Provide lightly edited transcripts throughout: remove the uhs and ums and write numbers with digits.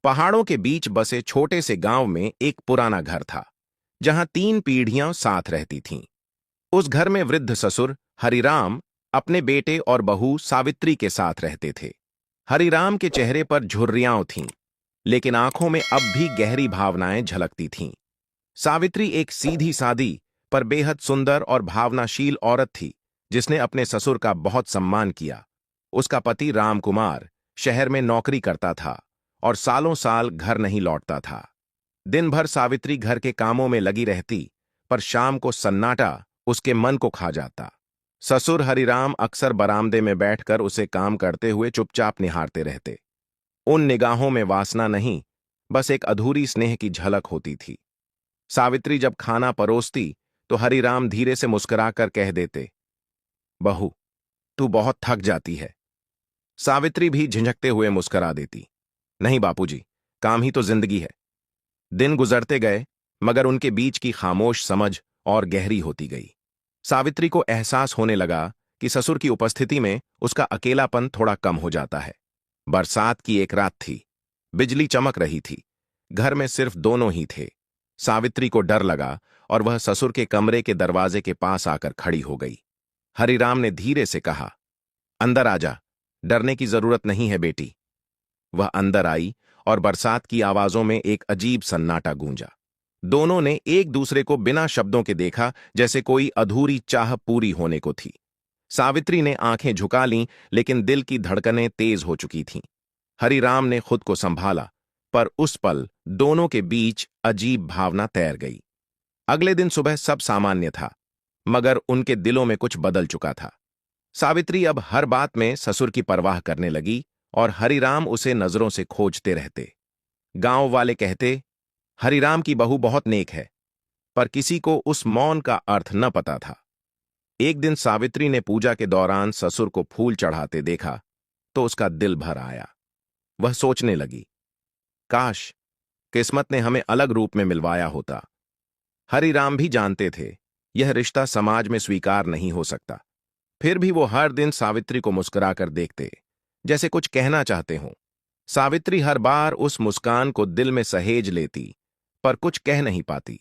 पहाड़ों के बीच बसे छोटे से गांव में एक पुराना घर था, जहां 3 पीढ़ियां साथ रहती थीं। उस घर में वृद्ध ससुर हरिराम अपने बेटे और बहू सावित्री के साथ रहते थे। हरिराम के चेहरे पर झुर्रियां थीं, लेकिन आंखों में अब भी गहरी भावनाएं झलकती थीं। सावित्री एक सीधी सादी पर बेहद सुंदर और भावनाशील औरत थी, जिसने अपने ससुर का बहुत सम्मान किया। उसका पति रामकुमार शहर में नौकरी करता था और सालों साल घर नहीं लौटता था। दिन भर सावित्री घर के कामों में लगी रहती, पर शाम को सन्नाटा उसके मन को खा जाता। ससुर हरिराम अक्सर बरामदे में बैठकर उसे काम करते हुए चुपचाप निहारते रहते। उन निगाहों में वासना नहीं, बस एक अधूरी स्नेह की झलक होती थी। सावित्री जब खाना परोसती तो हरिराम धीरे से मुस्कुराकर कह देते, बहू, तू बहुत थक जाती है। सावित्री भी झिझकते हुए मुस्कुरा देती, नहीं बापूजी, काम ही तो जिंदगी है। दिन गुजरते गए, मगर उनके बीच की खामोश समझ और गहरी होती गई। सावित्री को एहसास होने लगा कि ससुर की उपस्थिति में उसका अकेलापन थोड़ा कम हो जाता है। बरसात की एक रात थी। बिजली चमक रही थी। घर में सिर्फ दोनों ही थे। सावित्री को डर लगा और वह ससुर के कमरे के दरवाजे के पास आकर खड़ी हो गई। हरिराम ने धीरे से कहा, अंदर आजा, डरने की जरूरत नहीं है बेटी। वह अंदर आई और बरसात की आवाजों में एक अजीब सन्नाटा गूंजा। दोनों ने एक दूसरे को बिना शब्दों के देखा, जैसे कोई अधूरी चाह पूरी होने को थी। सावित्री ने आंखें झुका लीं, लेकिन दिल की धड़कनें तेज हो चुकी थीं। हरिराम ने खुद को संभाला, पर उस पल दोनों के बीच अजीब भावना तैर गई। अगले दिन सुबह सब सामान्य था, मगर उनके दिलों में कुछ बदल चुका था। सावित्री अब हर बात में ससुर की परवाह करने लगी और हरिराम उसे नजरों से खोजते रहते। गांव वाले कहते, हरिराम की बहू बहुत नेक है, पर किसी को उस मौन का अर्थ न पता था। एक दिन सावित्री ने पूजा के दौरान ससुर को फूल चढ़ाते देखा तो उसका दिल भर आया। वह सोचने लगी, काश किस्मत ने हमें अलग रूप में मिलवाया होता। हरिराम भी जानते थे यह रिश्ता समाज में स्वीकार नहीं हो सकता। फिर भी वो हर दिन सावित्री को मुस्कुराकर देखते, जैसे कुछ कहना चाहते हों। सावित्री हर बार उस मुस्कान को दिल में सहेज लेती, पर कुछ कह नहीं पाती।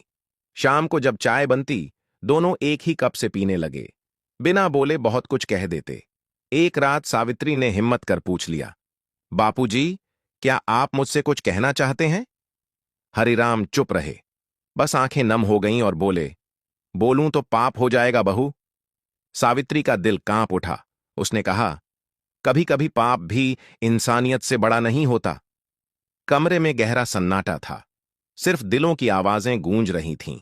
शाम को जब चाय बनती, दोनों एक ही कप से पीने लगे। बिना बोले बहुत कुछ कह देते। एक रात सावित्री ने हिम्मत कर पूछ लिया, बापूजी, क्या आप मुझसे कुछ कहना चाहते हैं? हरिराम चुप रहे, बस आंखें नम हो गईं और बोले, बोलूं तो पाप हो जाएगा बहू। सावित्री का दिल कांप उठा। उसने कहा, कभी कभी पाप भी इंसानियत से बड़ा नहीं होता। कमरे में गहरा सन्नाटा था। सिर्फ दिलों की आवाजें गूंज रही थीं।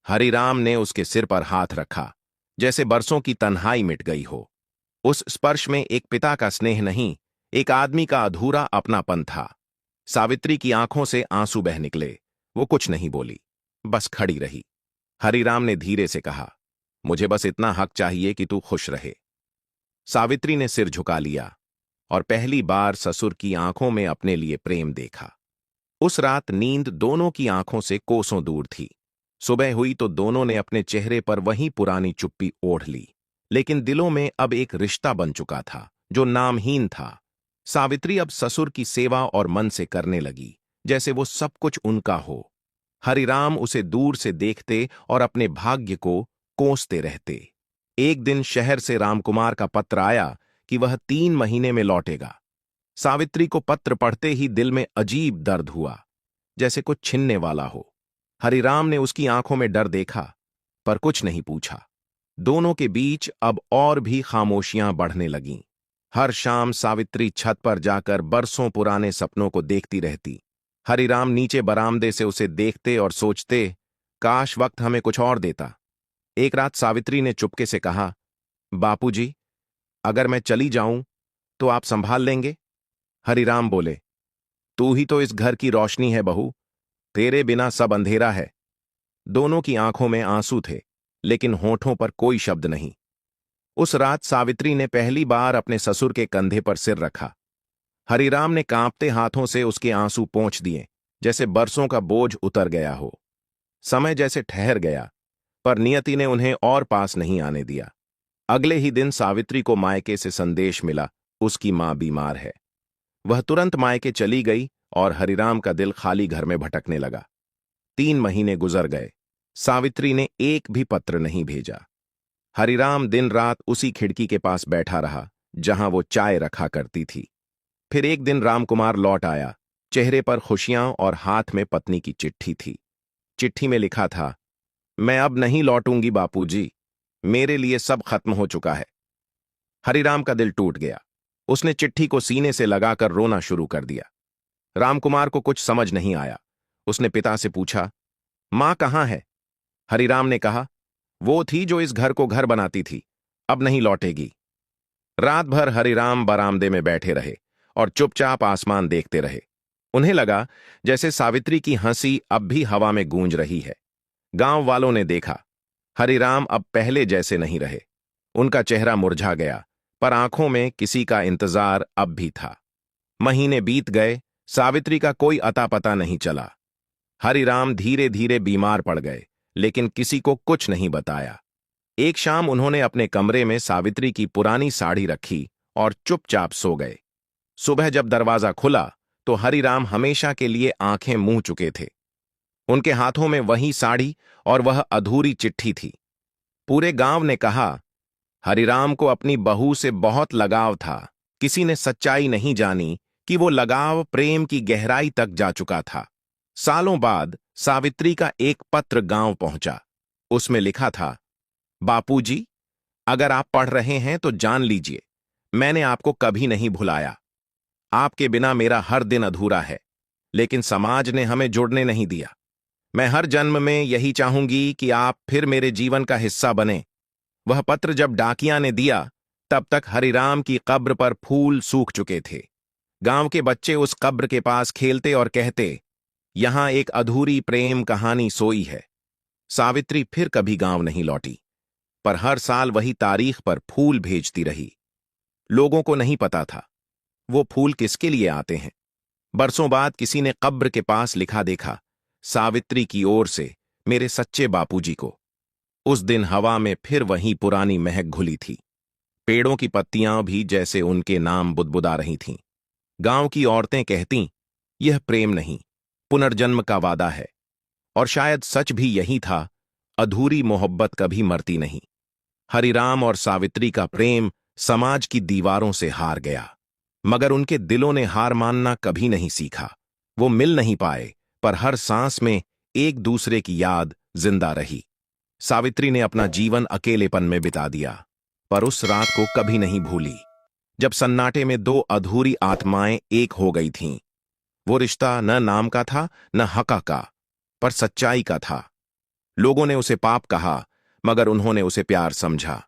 हरिराम ने उसके सिर पर हाथ रखा, जैसे बरसों की तन्हाई मिट गई हो। उस स्पर्श में एक पिता का स्नेह नहीं, एक आदमी का अधूरा अपनापन था। सावित्री की आंखों से आंसू बह निकले। वो कुछ नहीं बोली, बस खड़ी रही। हरिराम ने धीरे से कहा, मुझे बस इतना हक चाहिए कि तू खुश रहे। सावित्री ने सिर झुका लिया और पहली बार ससुर की आंखों में अपने लिए प्रेम देखा। उस रात नींद दोनों की आंखों से कोसों दूर थी। सुबह हुई तो दोनों ने अपने चेहरे पर वही पुरानी चुप्पी ओढ़ ली, लेकिन दिलों में अब एक रिश्ता बन चुका था, जो नामहीन था। सावित्री अब ससुर की सेवा और मन से करने लगी, जैसे वो सब कुछ उनका हो। हरिराम उसे दूर से देखते और अपने भाग्य को कोसते रहते। एक दिन शहर से रामकुमार का पत्र आया कि वह 3 महीने में लौटेगा। सावित्री को पत्र पढ़ते ही दिल में अजीब दर्द हुआ, जैसे कुछ छिनने वाला हो। हरिराम ने उसकी आंखों में डर देखा, पर कुछ नहीं पूछा। दोनों के बीच अब और भी खामोशियां बढ़ने लगीं। हर शाम सावित्री छत पर जाकर बरसों पुराने सपनों को देखती रहती। हरिराम नीचे बरामदे से उसे देखते और सोचते, काश वक्त हमें कुछ और देता। एक रात सावित्री ने चुपके से कहा, बापूजी, अगर मैं चली जाऊं तो आप संभाल लेंगे? हरिराम बोले, तू ही तो इस घर की रोशनी है बहू, तेरे बिना सब अंधेरा है। दोनों की आंखों में आंसू थे, लेकिन होठों पर कोई शब्द नहीं। उस रात सावित्री ने पहली बार अपने ससुर के कंधे पर सिर रखा। हरिराम ने कांपते हाथों से उसके आंसू पोंछ दिए, जैसे बरसों का बोझ उतर गया हो। समय जैसे ठहर गया, पर नियति ने उन्हें और पास नहीं आने दिया। अगले ही दिन सावित्री को मायके से संदेश मिला, उसकी मां बीमार है। वह तुरंत मायके चली गई और हरिराम का दिल खाली घर में भटकने लगा। 3 महीने गुजर गए। सावित्री ने एक भी पत्र नहीं भेजा। हरिराम दिन रात उसी खिड़की के पास बैठा रहा जहां वो चाय रखा करती थी। फिर एक दिन रामकुमार लौट आया। चेहरे पर खुशियां और हाथ में पत्नी की चिट्ठी थी। चिट्ठी में लिखा था, मैं अब नहीं लौटूंगी बापूजी, मेरे लिए सब खत्म हो चुका है। हरिराम का दिल टूट गया। उसने चिट्ठी को सीने से लगाकर रोना शुरू कर दिया। रामकुमार को कुछ समझ नहीं आया। उसने पिता से पूछा, मां कहाँ है? हरिराम ने कहा, वो थी जो इस घर को घर बनाती थी, अब नहीं लौटेगी। रात भर हरिराम बरामदे में बैठे रहे और चुपचाप आसमान देखते रहे। उन्हें लगा जैसे सावित्री की हंसी अब भी हवा में गूंज रही है। गांव वालों ने देखा, हरिराम अब पहले जैसे नहीं रहे। उनका चेहरा मुरझा गया, पर आंखों में किसी का इंतजार अब भी था। महीने बीत गए, सावित्री का कोई अता पता नहीं चला। हरिराम धीरे धीरे बीमार पड़ गए, लेकिन किसी को कुछ नहीं बताया। एक शाम उन्होंने अपने कमरे में सावित्री की पुरानी साड़ी रखी और चुपचाप सो गए। सुबह जब दरवाजा खुला तो हरिराम हमेशा के लिए आंखें मूंद चुके थे। उनके हाथों में वही साड़ी और वह अधूरी चिट्ठी थी। पूरे गांव ने कहा, हरिराम को अपनी बहू से बहुत लगाव था। किसी ने सच्चाई नहीं जानी कि वो लगाव प्रेम की गहराई तक जा चुका था। सालों बाद सावित्री का एक पत्र गांव पहुंचा। उसमें लिखा था, बापूजी, अगर आप पढ़ रहे हैं तो जान लीजिए, मैंने आपको कभी नहीं भुलाया। आपके बिना मेरा हर दिन अधूरा है, लेकिन समाज ने हमें जुड़ने नहीं दिया। मैं हर जन्म में यही चाहूंगी कि आप फिर मेरे जीवन का हिस्सा बने। वह पत्र जब डाकिया ने दिया, तब तक हरिराम की कब्र पर फूल सूख चुके थे। गांव के बच्चे उस कब्र के पास खेलते और कहते, यहां एक अधूरी प्रेम कहानी सोई है। सावित्री फिर कभी गांव नहीं लौटी, पर हर साल वही तारीख पर फूल भेजती रही। लोगों को नहीं पता था वो फूल किसके लिए आते हैं। बरसों बाद किसी ने कब्र के पास लिखा देखा, सावित्री की ओर से मेरे सच्चे बापूजी को। उस दिन हवा में फिर वही पुरानी महक घुली थी। पेड़ों की पत्तियां भी जैसे उनके नाम बुदबुदा रही थीं। गांव की औरतें कहतीं, यह प्रेम नहीं, पुनर्जन्म का वादा है। और शायद सच भी यही था, अधूरी मोहब्बत कभी मरती नहीं। हरिराम और सावित्री का प्रेम समाज की दीवारों से हार गया, मगर उनके दिलों ने हार मानना कभी नहीं सीखा। वो मिल नहीं पाए, पर हर सांस में एक दूसरे की याद जिंदा रही। सावित्री ने अपना जीवन अकेलेपन में बिता दिया, पर उस रात को कभी नहीं भूली, जब सन्नाटे में दो अधूरी आत्माएं एक हो गई थीं। वो रिश्ता न नाम का था न हका का, पर सच्चाई का था। लोगों ने उसे पाप कहा, मगर उन्होंने उसे प्यार समझा।